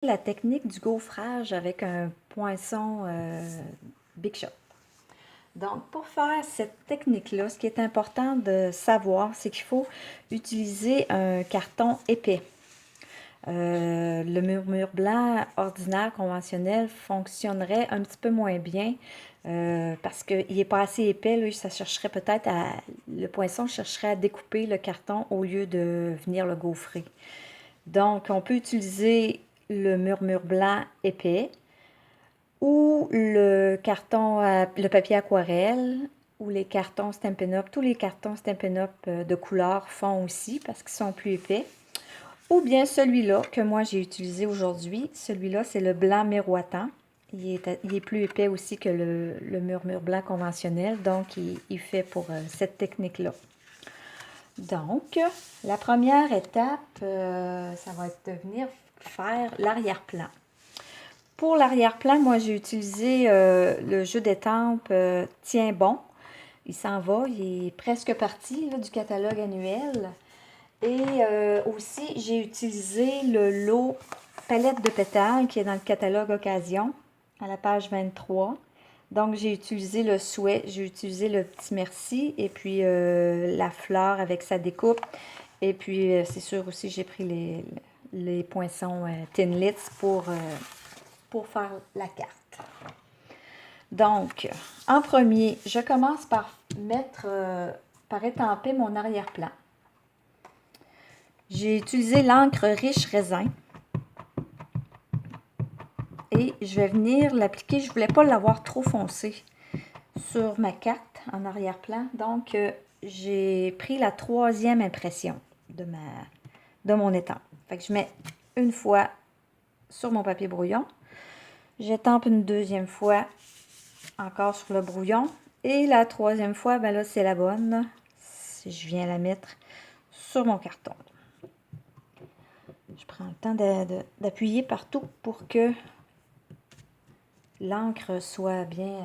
La technique du gaufrage avec un poinçon Big Shot. Donc, pour faire cette technique-là, ce qui est important de savoir, c'est qu'il faut utiliser un carton épais. Le murmure blanc ordinaire, conventionnel, fonctionnerait un petit peu moins bien parce qu'il n'est pas assez épais. Là, ça chercherait peut-être le poinçon chercherait à découper le carton au lieu de venir le gaufrer. Donc, on peut utiliser le murmure blanc épais ou le carton, le papier aquarelle ou les cartons Stampin' Up. Tous les cartons Stampin' Up de couleur font aussi parce qu'ils sont plus épais. Ou bien celui-là que moi j'ai utilisé aujourd'hui. Celui-là, c'est le blanc miroitant. Il est plus épais aussi que le murmure blanc conventionnel. Donc, il fait pour cette technique-là. Donc, la première étape, ça va être de venir faire l'arrière-plan. Pour l'arrière-plan, moi, j'ai utilisé le jeu d'étampes Tiens bon. Il s'en va, il est presque parti là, du catalogue annuel. Et aussi, j'ai utilisé le lot palette de pétales qui est dans le catalogue occasion, à la page 23. Donc, j'ai utilisé le souhait, j'ai utilisé le petit merci et puis la fleur avec sa découpe. Et puis, c'est sûr aussi, j'ai pris les poinçons Thinlits pour faire la carte. Donc, en premier, je commence par par étamper mon arrière-plan. J'ai utilisé l'encre riche raisin. Et je vais venir l'appliquer. Je ne voulais pas l'avoir trop foncé sur ma carte en arrière-plan. Donc, j'ai pris la troisième impression de mon étampe. Fait que je mets une fois sur mon papier brouillon. J'étampe une deuxième fois encore sur le brouillon. Et la troisième fois, ben là, c'est la bonne. Si je viens la mettre sur mon carton. Je prends le temps d'appuyer partout pour que l'encre soit bien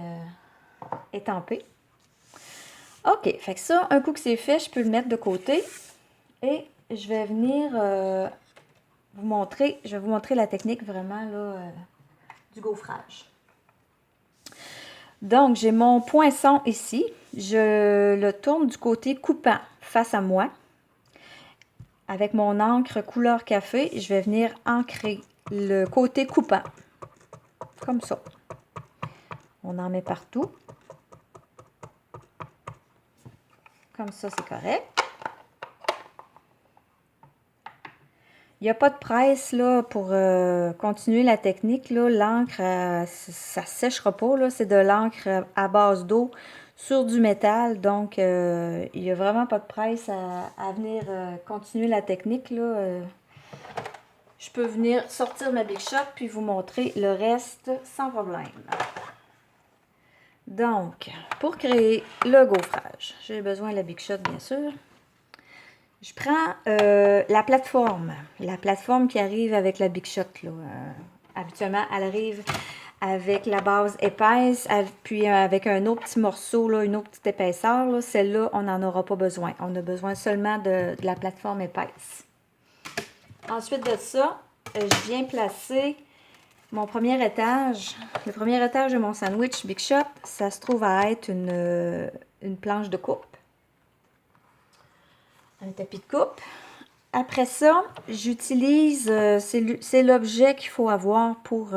étampée. OK, fait que ça, un coup que c'est fait, je peux le mettre de côté. Et je vais venir vous montrer la technique vraiment là, du gaufrage. Donc, j'ai mon poinçon ici. Je le tourne du côté coupant face à moi. Avec mon encre couleur café, je vais venir ancrer le côté coupant. Comme ça. On en met partout. Comme ça, c'est correct. Il n'y a pas de presse là, pour continuer la technique. L'encre, ça ne séchera pas. C'est de l'encre à base d'eau sur du métal. Donc, il n'y a vraiment pas de presse à venir continuer la technique. Je peux venir sortir ma Big Shot puis vous montrer le reste sans problème. Donc, pour créer le gaufrage, j'ai besoin de la Big Shot, bien sûr. Je prends la plateforme qui arrive avec la Big Shot. Habituellement, elle arrive avec la base épaisse, puis avec un autre petit morceau, là, une autre petite épaisseur. Celle-là, on n'en aura pas besoin. On a besoin seulement de la plateforme épaisse. Ensuite de ça, je viens placer mon premier étage. Le premier étage de mon sandwich Big Shot, ça se trouve à être une planche de coupe. Un tapis de coupe. Après ça, j'utilise, c'est l'objet qu'il faut avoir pour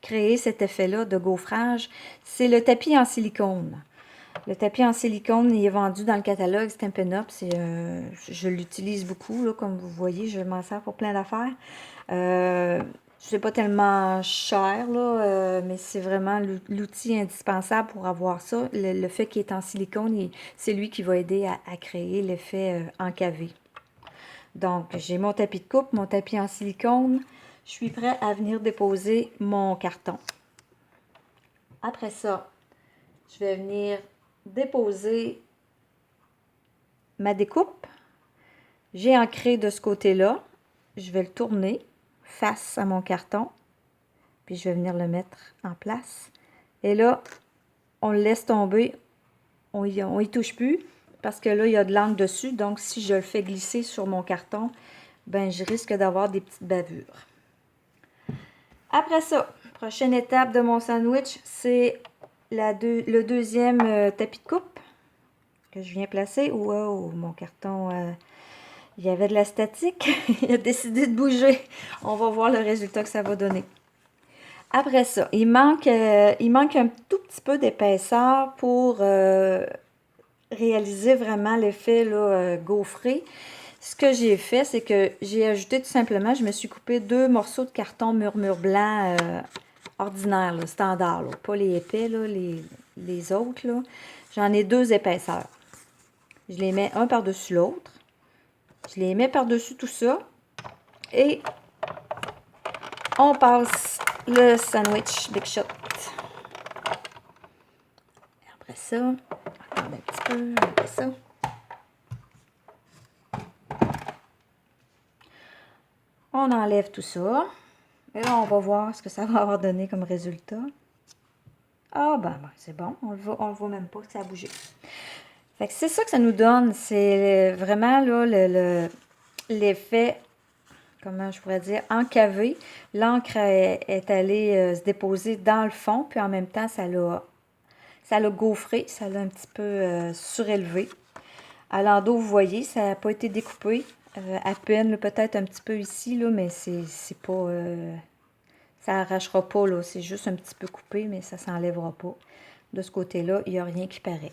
créer cet effet-là de gaufrage. C'est le tapis en silicone. Le tapis en silicone, il est vendu dans le catalogue Stampin' Up. Je l'utilise beaucoup, là, comme vous voyez, je m'en sers pour plein d'affaires. C'est pas tellement cher, là, mais c'est vraiment l'outil indispensable pour avoir ça. Le fait qu'il est en silicone, c'est lui qui va aider à créer l'effet encavé. Donc, j'ai mon tapis de coupe, mon tapis en silicone. Je suis prêt à venir déposer mon carton. Après ça, je vais venir déposer ma découpe. J'ai ancré de ce côté-là. Je vais le tourner face à mon carton. Puis je vais venir le mettre en place. Et là, on le laisse tomber. On y touche plus parce que là, il y a de l'encre dessus. Donc, si je le fais glisser sur mon carton, ben je risque d'avoir des petites bavures. Après ça, prochaine étape de mon sandwich, c'est le deuxième tapis de coupe que je viens placer. Wow, mon carton, il y avait de la statique. Il a décidé de bouger. On va voir le résultat que ça va donner. Après ça, il manque un tout petit peu d'épaisseur pour réaliser vraiment l'effet gaufré. Ce que j'ai fait, c'est que j'ai ajouté tout simplement, je me suis coupé 2 morceaux de carton murmure blanc ordinaire, là, standard, là, pas les épais, là, les autres. J'en ai 2 épaisseurs. Je les mets un par-dessus l'autre. Je les mets par-dessus tout ça. Et on passe le sandwich Big Shot. Après ça, attendez un petit peu, après ça. On enlève tout ça. Et là, on va voir ce que ça va avoir donné comme résultat. Ah, ben c'est bon. On le voit même pas que ça a bougé. Fait que c'est ça que ça nous donne. C'est vraiment là l'effet, comment je pourrais dire, encavé. L'encre est allée se déposer dans le fond, puis en même temps, ça l'a gaufré, ça l'a un petit peu surélevé. À l'endos, vous voyez, ça n'a pas été découpé. À peine, peut-être un petit peu ici, là, mais c'est pas... ça n'arrachera pas, là. C'est juste un petit peu coupé, mais ça ne s'enlèvera pas. De ce côté-là, il n'y a rien qui paraît.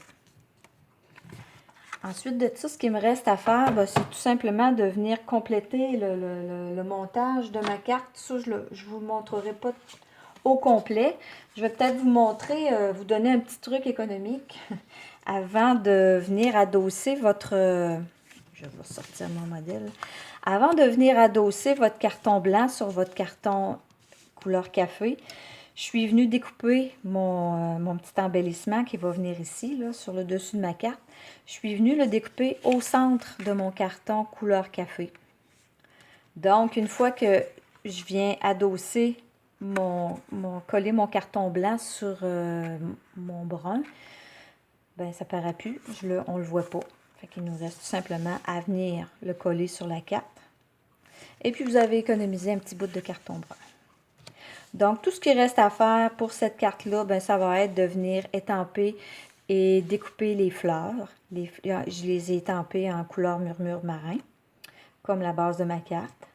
Ensuite de ça, ce qui me reste à faire, c'est tout simplement de venir compléter le montage de ma carte. Ça, je ne vous le montrerai pas au complet. Je vais peut-être vous montrer, vous donner un petit truc économique avant de venir adosser votre... je vais sortir mon modèle. Avant de venir adosser votre carton blanc sur votre carton couleur café, je suis venue découper mon petit embellissement qui va venir ici, là, sur le dessus de ma carte. Je suis venue le découper au centre de mon carton couleur café. Donc, une fois que je viens adosser coller mon carton blanc sur mon brun, ben ça ne paraît plus, on ne le voit pas. Fait qu'il nous reste tout simplement à venir le coller sur la carte. Et puis, vous avez économisé un petit bout de carton brun. Donc, tout ce qui reste à faire pour cette carte-là, ben, ça va être de venir étamper et découper les fleurs. Je les ai étampées en couleur murmure marin, comme la base de ma carte.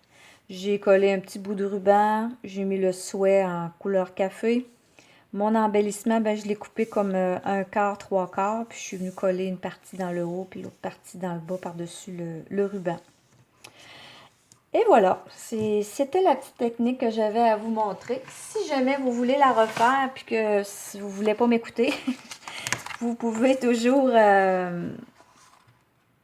J'ai collé un petit bout de ruban, j'ai mis le souhait en couleur café. Mon embellissement, ben, je l'ai coupé comme un quart, 3/4, puis je suis venue coller une partie dans le haut, puis l'autre partie dans le bas par-dessus le ruban. Et voilà, c'était la petite technique que j'avais à vous montrer. Si jamais vous voulez la refaire, puis que si vous ne voulez pas m'écouter, vous pouvez toujours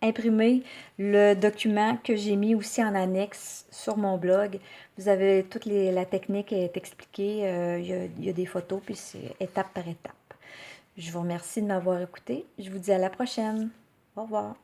imprimer le document que j'ai mis aussi en annexe sur mon blog. Vous avez la technique est expliquée, il y a des photos, puis c'est étape par étape. Je vous remercie de m'avoir écouté. Je vous dis à la prochaine. Au revoir.